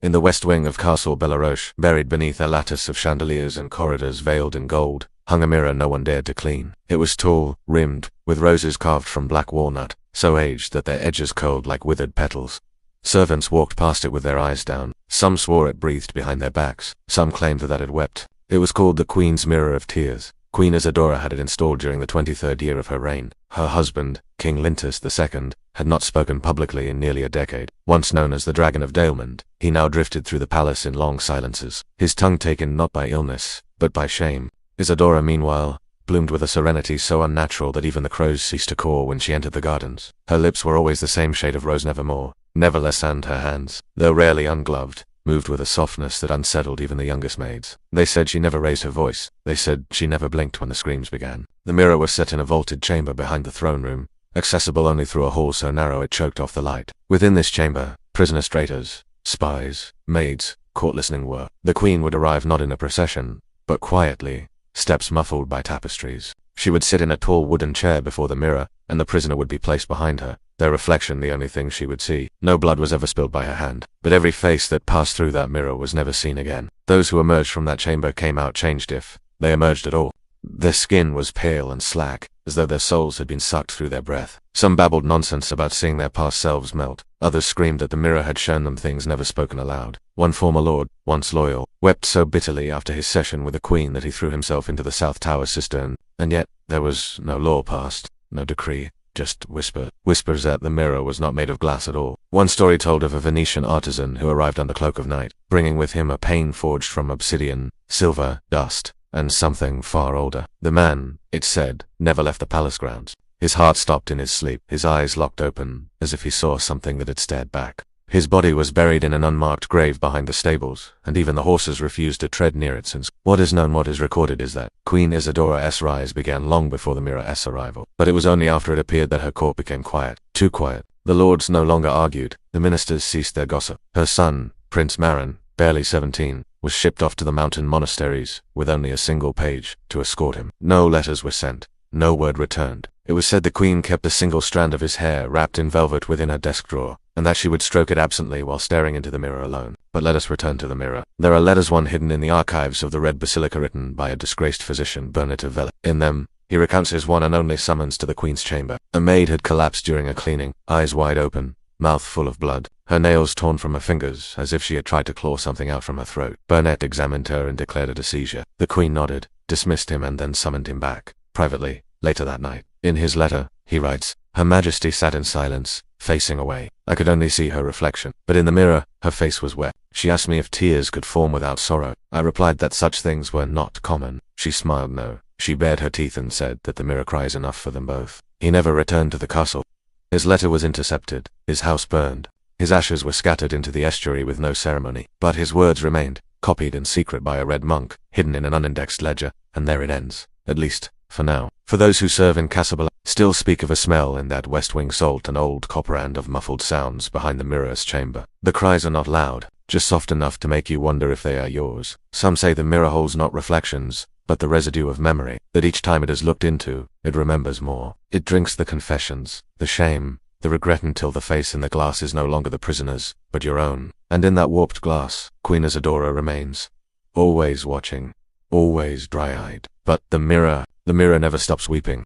In the west wing of Castle Belaroche, buried beneath a lattice of chandeliers and corridors veiled in gold, hung a mirror no one dared to clean. It was tall, rimmed, with roses carved from black walnut, so aged that their edges curled like withered petals. Servants walked past it with their eyes down. Some swore it breathed behind their backs. Some claimed that it wept. It was called the Queen's Mirror of Tears. Queen Isidora had it installed during the 23rd year of her reign. Her husband, King Lintus II, had not spoken publicly in nearly a decade. Once known as the Dragon of Dalemond, he now drifted through the palace in long silences, his tongue taken not by illness, but by shame. Isidora, meanwhile, bloomed with a serenity so unnatural that even the crows ceased to caw when she entered the gardens. Her lips were always the same shade of rose nevermore, nevertheless, and her hands, though rarely ungloved, moved with a softness that unsettled even the youngest maids. They said she never raised her voice. They said she never blinked when the screams began. The mirror was set in a vaulted chamber behind the throne room, accessible only through a hall so narrow it choked off the light. Within this chamber, prisoners, traitors, spies, maids, court listening were. The queen would arrive not in a procession, but quietly, steps muffled by tapestries. She would sit in a tall wooden chair before the mirror, and the prisoner would be placed behind her, their reflection the only thing she would see. No blood was ever spilled by her hand, but every face that passed through that mirror was never seen again. Those who emerged from that chamber came out changed if they emerged at all. Their skin was pale and slack, as though their souls had been sucked through their breath. Some babbled nonsense about seeing their past selves melt. Others screamed that the mirror had shown them things never spoken aloud. One former lord, once loyal, wept so bitterly after his session with the queen that he threw himself into the South Tower cistern, and yet there was no law passed, no decree, just whisper. Whispers that the mirror was not made of glass at all. One story told of a Venetian artisan who arrived under cloak of night, bringing with him a pane forged from obsidian, silver, dust, and something far older. The man, it said, never left the palace grounds. His heart stopped in his sleep, his eyes locked open, as if he saw something that had stared back. His body was buried in an unmarked grave behind the stables, and even the horses refused to tread near it since what is known, what is recorded is that Queen Isidora's rise began long before the mirror's arrival. But it was only after it appeared that her court became quiet, too quiet. The lords no longer argued, the ministers ceased their gossip. Her son, Prince Marin, barely 17, was shipped off to the mountain monasteries, with only a single page to escort him. No letters were sent, no word returned. It was said the queen kept a single strand of his hair wrapped in velvet within her desk drawer, and that she would stroke it absently while staring into the mirror alone. But let us return to the mirror. There are letters one hidden in the archives of the Red Basilica written by a disgraced physician, Bernard of Villers. In them, he recounts his one and only summons to the queen's chamber. A maid had collapsed during a cleaning, eyes wide open, mouth full of blood, her nails torn from her fingers as if she had tried to claw something out from her throat. Burnett examined her and declared it a seizure. The queen nodded, dismissed him, and then summoned him back. Privately, later that night. In his letter, he writes, Her Majesty sat in silence, facing away. I could only see her reflection, but in the mirror, her face was wet. She asked me if tears could form without sorrow. I replied that such things were not common. She smiled no. She bared her teeth and said that the mirror cries enough for them both. He never returned to the castle. His letter was intercepted, his house burned. His ashes were scattered into the estuary with no ceremony, but his words remained, copied in secret by a red monk, hidden in an unindexed ledger, and there it ends, at least, for now. For those who serve in Casablanca still speak of a smell in that west wing salt and old copper and of muffled sounds behind the mirror's chamber. The cries are not loud, just soft enough to make you wonder if they are yours. Some say the mirror holds not reflections, but the residue of memory, that each time it is looked into, it remembers more. It drinks the confessions, the shame, the regret until the face in the glass is no longer the prisoner's, but your own. And in that warped glass, Queen Isidora remains, always watching, always dry-eyed. But the mirror never stops weeping.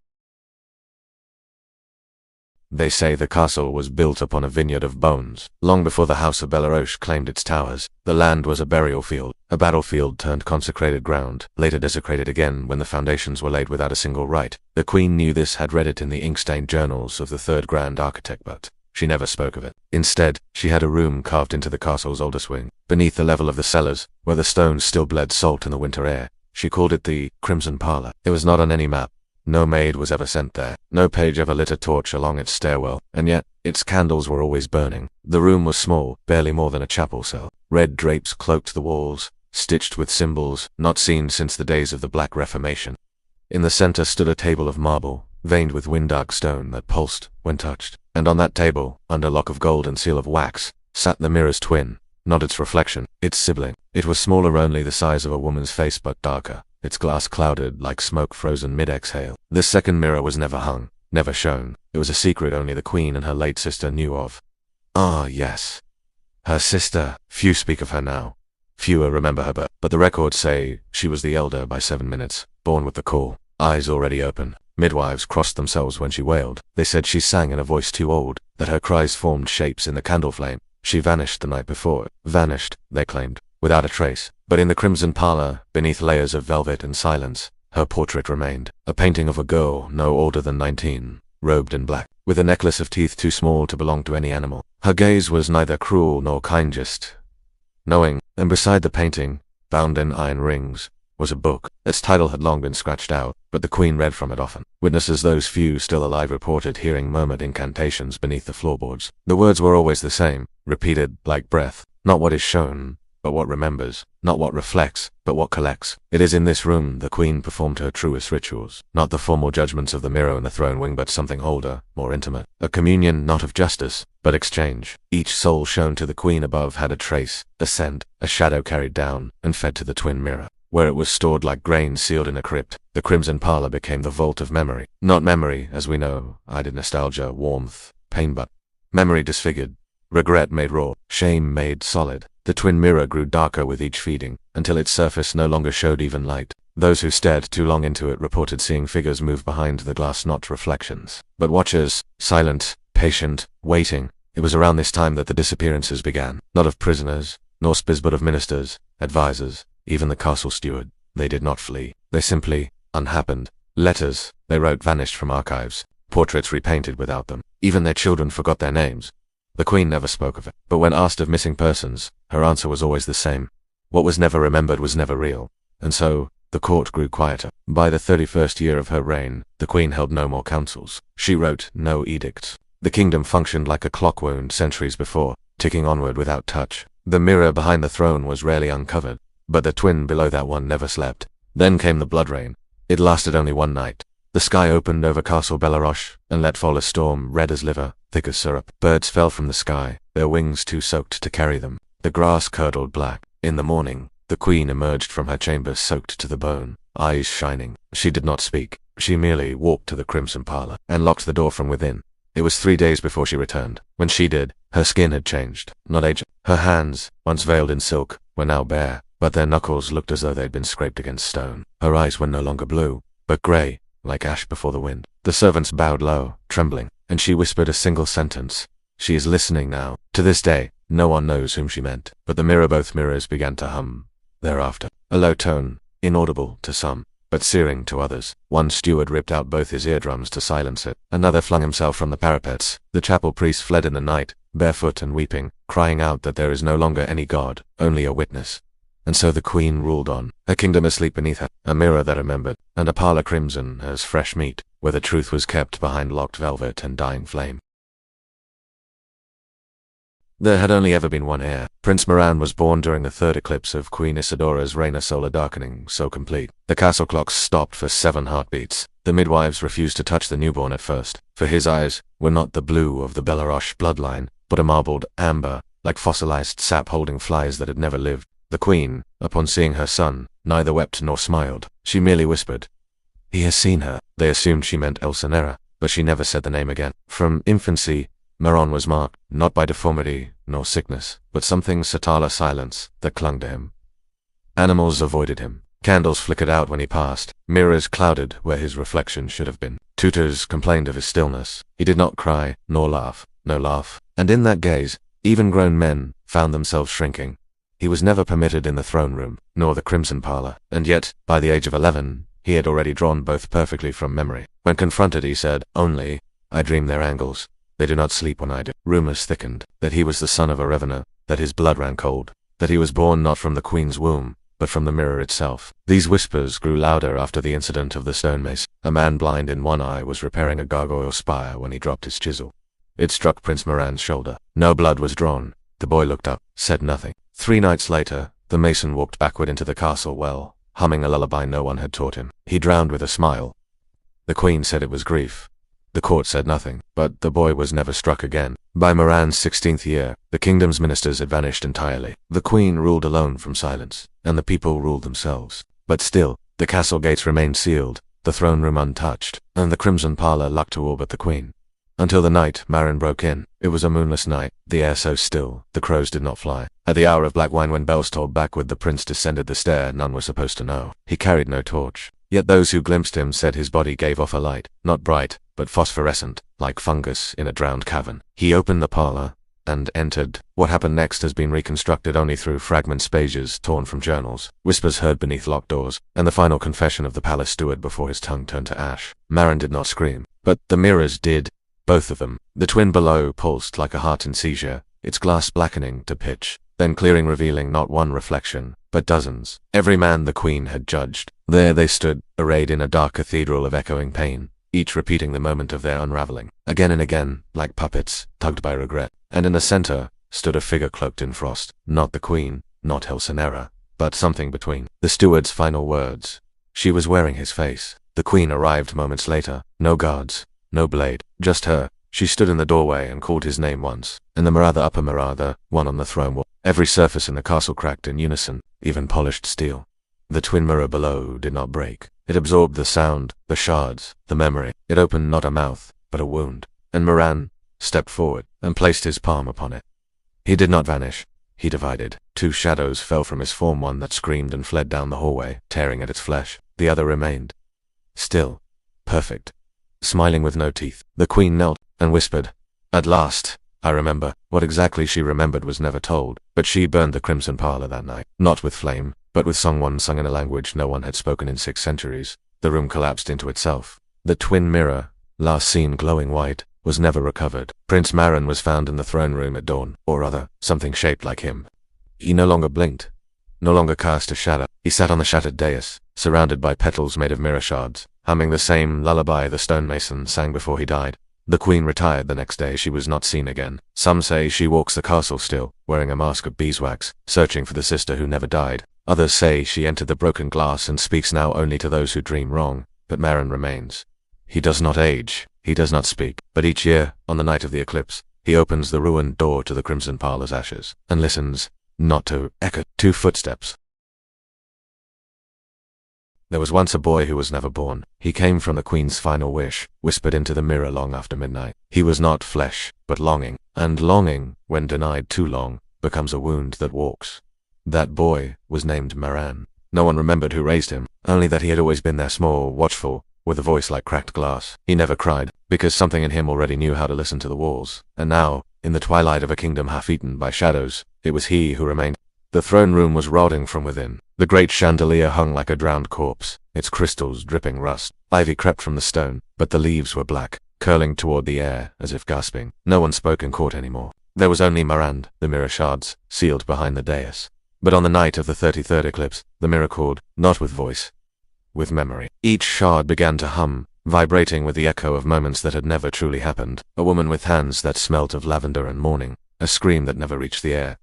They say the castle was built upon a vineyard of bones. Long before the House of Belaroche claimed its towers, the land was a burial field, a battlefield turned consecrated ground, later desecrated again when the foundations were laid without a single rite. The queen knew this, had read it in the ink-stained journals of the third grand architect, but she never spoke of it. Instead, she had a room carved into the castle's oldest wing, beneath the level of the cellars, where the stones still bled salt in the winter air. She called it the Crimson Parlor. It was not on any map. No maid was ever sent there. No page ever lit a torch along its stairwell, and yet its candles were always burning. The room was small, barely more than a chapel cell. Red drapes cloaked the walls, stitched with symbols not seen since the days of the Black Reformation. In the center stood a table of marble, veined with wind-dark stone that pulsed when touched. And on that table, under lock of gold and seal of wax, sat the mirror's twin, not its reflection, its sibling. It was smaller, only the size of a woman's face, but darker. Its glass clouded like smoke frozen mid-exhale. This second mirror was never hung, never shown. It was a secret only the queen and her late sister knew of. Ah, yes. Her sister. Few speak of her now. Fewer remember her, but the records say she was the elder by 7 minutes, born with the call, eyes already open. Midwives crossed themselves when she wailed. They said she sang in a voice too old, that her cries formed shapes in the candle flame. She vanished the night before. Vanished, they claimed, without a trace. But in the crimson parlor, beneath layers of velvet and silence, her portrait remained. A painting of a girl no older than 19, robed in black, with a necklace of teeth too small to belong to any animal. Her gaze was neither cruel nor kind, just knowing, and beside the painting, bound in iron rings, was a book. Its title had long been scratched out, but the Queen read from it often. Witnesses, those few still alive, reported hearing murmured incantations beneath the floorboards. The words were always the same, repeated like breath. Not what is shown, but what remembers. Not what reflects, but what collects. It is in this room the Queen performed her truest rituals. Not the formal judgments of the mirror and the throne wing, but something older, more intimate. A communion not of justice, but exchange. Each soul shown to the Queen above had a trace, a scent, a shadow carried down, and fed to the twin mirror, where it was stored like grain sealed in a crypt. The crimson parlor became the vault of memory. Not memory, as we know, idle nostalgia, warmth, pain, but memory disfigured, regret made raw, shame made solid. The twin mirror grew darker with each feeding, until its surface no longer showed even light. Those who stared too long into it reported seeing figures move behind the glass-knot reflections. But watchers, silent, patient, waiting. It was around this time that the disappearances began. Not of prisoners, nor spies, but of ministers, advisors, even the castle steward. They did not flee. They simply unhappened. Letters, they wrote, vanished from archives. Portraits repainted without them. Even their children forgot their names. The Queen never spoke of it, but when asked of missing persons, her answer was always the same. What was never remembered was never real. And so, the court grew quieter. By the 31st year of her reign, the Queen held no more councils. She wrote no edicts. The kingdom functioned like a clock wound centuries before, ticking onward without touch. The mirror behind the throne was rarely uncovered, but the twin below that one never slept. Then came the blood rain. It lasted only one night. The sky opened over Castle Belleroche and let fall a storm, red as liver, thick as syrup. Birds fell from the sky, their wings too soaked to carry them. The grass curdled black. In the morning, the Queen emerged from her chamber soaked to the bone, eyes shining. She did not speak. She merely walked to the crimson parlor and locked the door from within. It was 3 days before she returned. When she did, her skin had changed, not age. Her hands, once veiled in silk, were now bare, but their knuckles looked as though they'd been scraped against stone. Her eyes were no longer blue, but grey, like ash before the wind. The servants bowed low, trembling, and she whispered a single sentence. She is listening now. To this day, no one knows whom she meant, but both mirrors began to hum. Thereafter, a low tone, inaudible to some, but searing to others. One steward ripped out both his eardrums to silence it. Another flung himself from the parapets. The chapel priest fled in the night, barefoot and weeping, crying out that there is no longer any God, only a witness. And so the Queen ruled on, her kingdom asleep beneath her, a mirror that remembered, and a parlor crimson as fresh meat, where the truth was kept behind locked velvet and dying flame. There had only ever been one heir. Prince Moran was born during the third eclipse of Queen Isidora's reign, a solar darkening so complete. The castle clocks stopped for 7 heartbeats. The midwives refused to touch the newborn at first, for his eyes were not the blue of the Belleroche bloodline, but a marbled amber, like fossilized sap holding flies that had never lived. The Queen, upon seeing her son, neither wept nor smiled. She merely whispered, "He has seen her." They assumed she meant Elsenera, but she never said the name again. From infancy, Moran was marked, not by deformity nor sickness, but something Satala silence that clung to him. Animals avoided him. Candles flickered out when he passed. Mirrors clouded where his reflection should have been. Tutors complained of his stillness. He did not cry, nor laugh, no laugh. And in that gaze, even grown men found themselves shrinking. He was never permitted in the throne room, nor the crimson parlor, and yet, by the age of 11, he had already drawn both perfectly from memory. When confronted, he said, "Only, I dream their angles. They do not sleep when I do." Rumors thickened, that he was the son of a revener, that his blood ran cold, that he was born not from the Queen's womb, but from the mirror itself. These whispers grew louder after the incident of the stone mace. A man blind in one eye was repairing a gargoyle spire when he dropped his chisel. It struck Prince Moran's shoulder. No blood was drawn. The boy looked up, said nothing. 3 nights later, the mason walked backward into the castle well, humming a lullaby no one had taught him. He drowned with a smile. The Queen said it was grief. The court said nothing, but the boy was never struck again. By Moran's 16th year, the kingdom's ministers had vanished entirely. The Queen ruled alone from silence, and the people ruled themselves. But still, the castle gates remained sealed, the throne room untouched, and the crimson parlor locked to all but the Queen. Until the night Marin broke in. It was a moonless night, the air so still, the crows did not fly. At the hour of black wine when bells tolled backward the prince descended the stair none were supposed to know. He carried no torch. Yet those who glimpsed him said his body gave off a light, not bright, but phosphorescent, like fungus in a drowned cavern. He opened the parlor and entered. What happened next has been reconstructed only through fragments pages torn from journals, whispers heard beneath locked doors, and the final confession of the palace steward before his tongue turned to ash. Marin did not scream, but the mirrors did. Both of them. The twin below pulsed like a heart in seizure, its glass blackening to pitch, then clearing, revealing not one reflection, but dozens. Every man the queen had judged. There they stood, arrayed in a dark cathedral of echoing pain, each repeating the moment of their unraveling, again and again, like puppets, tugged by regret. And in the center stood a figure cloaked in frost. Not the queen, not Helsenera, but something between. The steward's final words. She was wearing his face. The queen arrived moments later. No guards, no blade, just her. She stood in the doorway and called his name once. In the mirror, the upper mirror, the one on the throne wall, every surface in the castle cracked in unison, even polished steel. The twin mirror below did not break. It absorbed the sound, the shards, the memory. It opened not a mouth, but a wound. And Moran stepped forward and placed his palm upon it. He did not vanish. He divided. Two shadows fell from his form, one that screamed and fled down the hallway, tearing at its flesh. The other remained. Still. Perfect. Smiling with no teeth. The queen knelt and whispered, "At last, I remember." What exactly she remembered was never told, but she burned the crimson parlor that night, not with flame, but with song, one sung in a language no one had spoken in 6 centuries. The room collapsed into itself. The twin mirror, last seen glowing white, was never recovered. Prince Marin was found in the throne room at dawn, or rather, something shaped like him. He no longer blinked, no longer cast a shadow. He sat on the shattered dais, surrounded by petals made of mirror shards, humming the same lullaby the stonemason sang before he died. The queen retired the next day. She was not seen again. Some say she walks the castle still, wearing a mask of beeswax, searching for the sister who never died. Others say she entered the broken glass and speaks now only to those who dream wrong, but Marin remains. He does not age, he does not speak, but each year, on the night of the eclipse, he opens the ruined door to the crimson parlor's ashes, and listens, not to echo, to footsteps. There was once a boy who was never born. He came from the queen's final wish, whispered into the mirror long after midnight. He was not flesh, but longing, and longing, when denied too long, becomes a wound that walks. That boy was named Maran. No one remembered who raised him, only that he had always been there, small, watchful, with a voice like cracked glass. He never cried, because something in him already knew how to listen to the walls. And now, in the twilight of a kingdom half-eaten by shadows, it was he who remained. The throne room was rotting from within. The great chandelier hung like a drowned corpse, its crystals dripping rust. Ivy crept from the stone, but the leaves were black, curling toward the air as if gasping. No one spoke in court anymore. There was only Maran, the mirror shards, sealed behind the dais. But on the night of the 33rd eclipse, the mirror called, not with voice, with memory. Each shard began to hum, vibrating with the echo of moments that had never truly happened. A woman with hands that smelt of lavender and morning, a scream that never reached the air.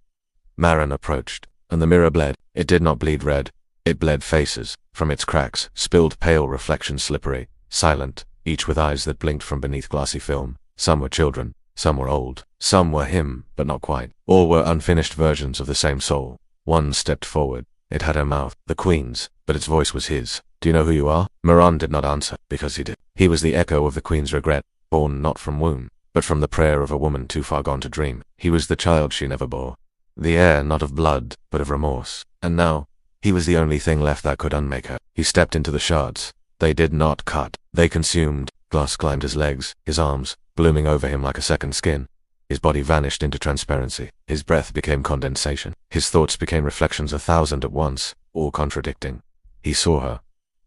Marin approached, and the mirror bled. It did not bleed red. It bled faces. From its cracks spilled pale reflections, slippery, silent, each with eyes that blinked from beneath glassy film. Some were children, some were old, some were him, but not quite. All were unfinished versions of the same soul. One stepped forward. It had her mouth, the queen's, but its voice was his. "Do you know who you are?" Maran did not answer, because he did. He was the echo of the queen's regret, born not from womb, but from the prayer of a woman too far gone to dream. He was the child she never bore. The heir not of blood, but of remorse. And now, he was the only thing left that could unmake her. He stepped into the shards. They did not cut. They consumed. Glass climbed his legs, his arms, blooming over him like a second skin. His body vanished into transparency. His breath became condensation. His thoughts became reflections 1,000 at once, all contradicting. He saw her.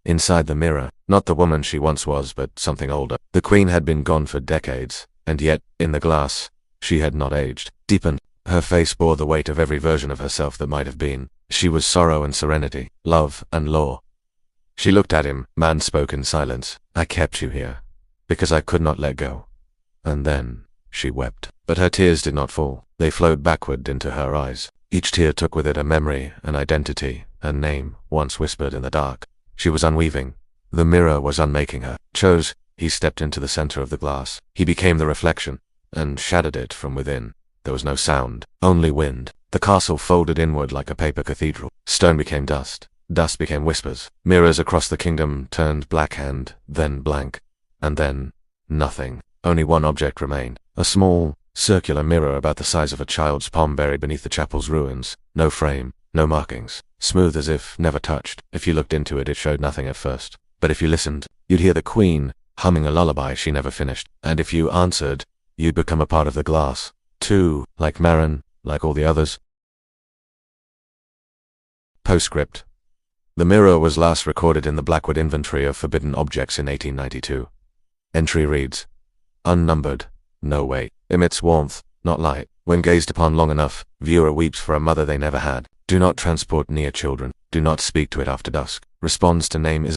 Inside the mirror, not the woman she once was, but something older. The queen had been gone for decades, and yet, in the glass, she had not aged, deepened. Her face bore the weight of every version of herself that might have been. She was sorrow and serenity, love and law. She looked at him. Man spoke in silence. "I kept you here, because I could not let go." And then, she wept. But her tears did not fall. They flowed backward into her eyes. Each tear took with it a memory, an identity, a name, once whispered in the dark. She was unweaving. The mirror was unmaking her. He stepped into the center of the glass. He became the reflection, and shattered it from within. There was no sound, only wind. The castle folded inward like a paper cathedral. Stone became dust. Dust became whispers. Mirrors across the kingdom turned black and then blank. And then, nothing. Only one object remained. A small, circular mirror about the size of a child's palm buried beneath the chapel's ruins. No frame, no markings. Smooth as if never touched. If you looked into it, it showed nothing at first. But if you listened, you'd hear the Queen humming a lullaby she never finished. And if you answered, you'd become a part of the glass. Too, like Marin, like all the others. Postscript. The mirror was last recorded in the Blackwood Inventory of Forbidden Objects in 1892. Entry reads, unnumbered, no weight, emits warmth, not light. When gazed upon long enough, viewer weeps for a mother they never had. Do not transport near children. Do not speak to it after dusk. Responds to name is